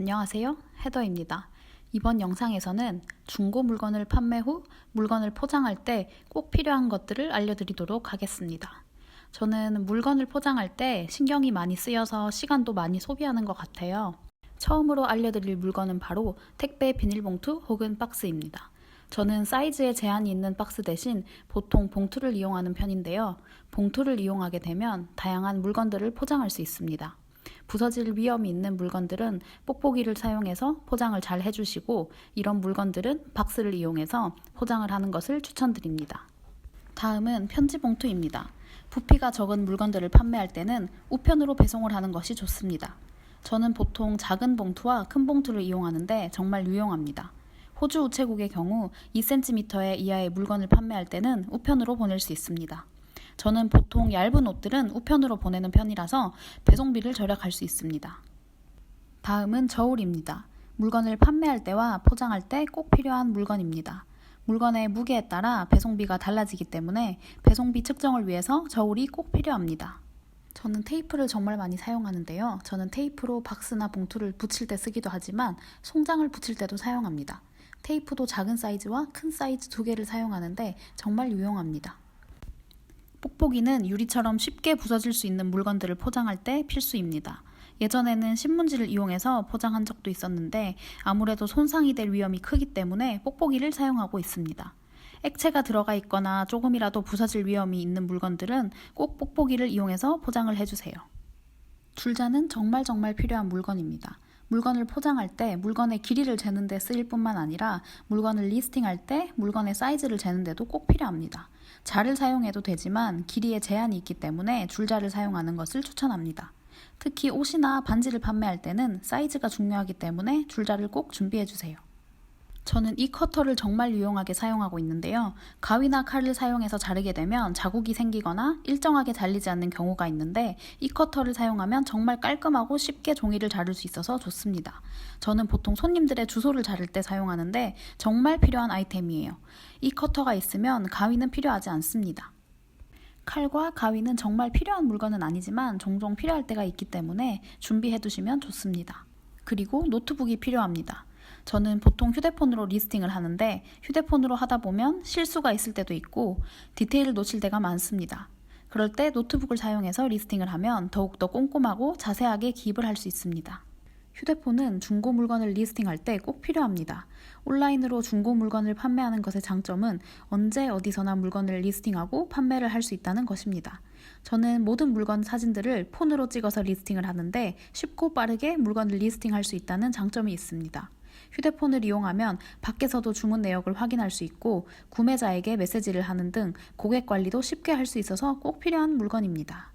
안녕하세요. 헤더입니다. 이번 영상에서는 중고 물건을 판매 후 물건을 포장할 때 꼭 필요한 것들을 알려드리도록 하겠습니다. 저는 물건을 포장할 때 신경이 많이 쓰여서 시간도 많이 소비하는 것 같아요. 처음으로 알려드릴 물건은 바로 택배 비닐봉투 혹은 박스입니다. 저는 사이즈에 제한이 있는 박스 대신 보통 봉투를 이용하는 편인데요. 봉투를 이용하게 되면 다양한 물건들을 포장할 수 있습니다. 부서질 위험이 있는 물건들은 뽁뽁이를 사용해서 포장을 잘 해주시고, 이런 물건들은 박스를 이용해서 포장을 하는 것을 추천드립니다. 다음은 편지 봉투입니다. 부피가 적은 물건들을 판매할 때는 우편으로 배송을 하는 것이 좋습니다. 저는 보통 작은 봉투와 큰 봉투를 이용하는데 정말 유용합니다. 호주 우체국의 경우 2cm 이하의 물건을 판매할 때는 우편으로 보낼 수 있습니다. 저는 보통 얇은 옷들은 우편으로 보내는 편이라서 배송비를 절약할 수 있습니다. 다음은 저울입니다. 물건을 판매할 때와 포장할 때 꼭 필요한 물건입니다. 물건의 무게에 따라 배송비가 달라지기 때문에 배송비 측정을 위해서 저울이 꼭 필요합니다. 저는 테이프를 정말 많이 사용하는데요. 저는 테이프로 박스나 봉투를 붙일 때 쓰기도 하지만 송장을 붙일 때도 사용합니다. 테이프도 작은 사이즈와 큰 사이즈 두 개를 사용하는데 정말 유용합니다. 뽁뽁이는 유리처럼 쉽게 부서질 수 있는 물건들을 포장할 때 필수입니다. 예전에는 신문지를 이용해서 포장한 적도 있었는데 아무래도 손상이 될 위험이 크기 때문에 뽁뽁이를 사용하고 있습니다. 액체가 들어가 있거나 조금이라도 부서질 위험이 있는 물건들은 꼭 뽁뽁이를 이용해서 포장을 해주세요. 줄자는 정말 필요한 물건입니다. 물건을 포장할 때 물건의 길이를 재는 데 쓰일 뿐만 아니라 물건을 리스팅할 때 물건의 사이즈를 재는 데도 꼭 필요합니다. 자를 사용해도 되지만 길이에 제한이 있기 때문에 줄자를 사용하는 것을 추천합니다. 특히 옷이나 반지를 판매할 때는 사이즈가 중요하기 때문에 줄자를 꼭 준비해주세요. 저는 이 커터를 정말 유용하게 사용하고 있는데요. 가위나 칼을 사용해서 자르게 되면 자국이 생기거나 일정하게 잘리지 않는 경우가 있는데, 이 커터를 사용하면 정말 깔끔하고 쉽게 종이를 자를 수 있어서 좋습니다. 저는 보통 손님들의 주소를 자를 때 사용하는데 정말 필요한 아이템이에요. 이 커터가 있으면 가위는 필요하지 않습니다. 칼과 가위는 정말 필요한 물건은 아니지만 종종 필요할 때가 있기 때문에 준비해 두시면 좋습니다. 그리고 노트북이 필요합니다. 저는 보통 휴대폰으로 리스팅을 하는데 휴대폰으로 하다 보면 실수가 있을 때도 있고 디테일을 놓칠 때가 많습니다. 그럴 때 노트북을 사용해서 리스팅을 하면 더욱더 꼼꼼하고 자세하게 기입을 할 수 있습니다. 휴대폰은 중고 물건을 리스팅할 때 꼭 필요합니다. 온라인으로 중고 물건을 판매하는 것의 장점은 언제 어디서나 물건을 리스팅하고 판매를 할 수 있다는 것입니다. 저는 모든 물건 사진들을 폰으로 찍어서 리스팅을 하는데 쉽고 빠르게 물건을 리스팅할 수 있다는 장점이 있습니다. 휴대폰을 이용하면 밖에서도 주문 내역을 확인할 수 있고 구매자에게 메시지를 하는 등 고객 관리도 쉽게 할 수 있어서 꼭 필요한 물건입니다.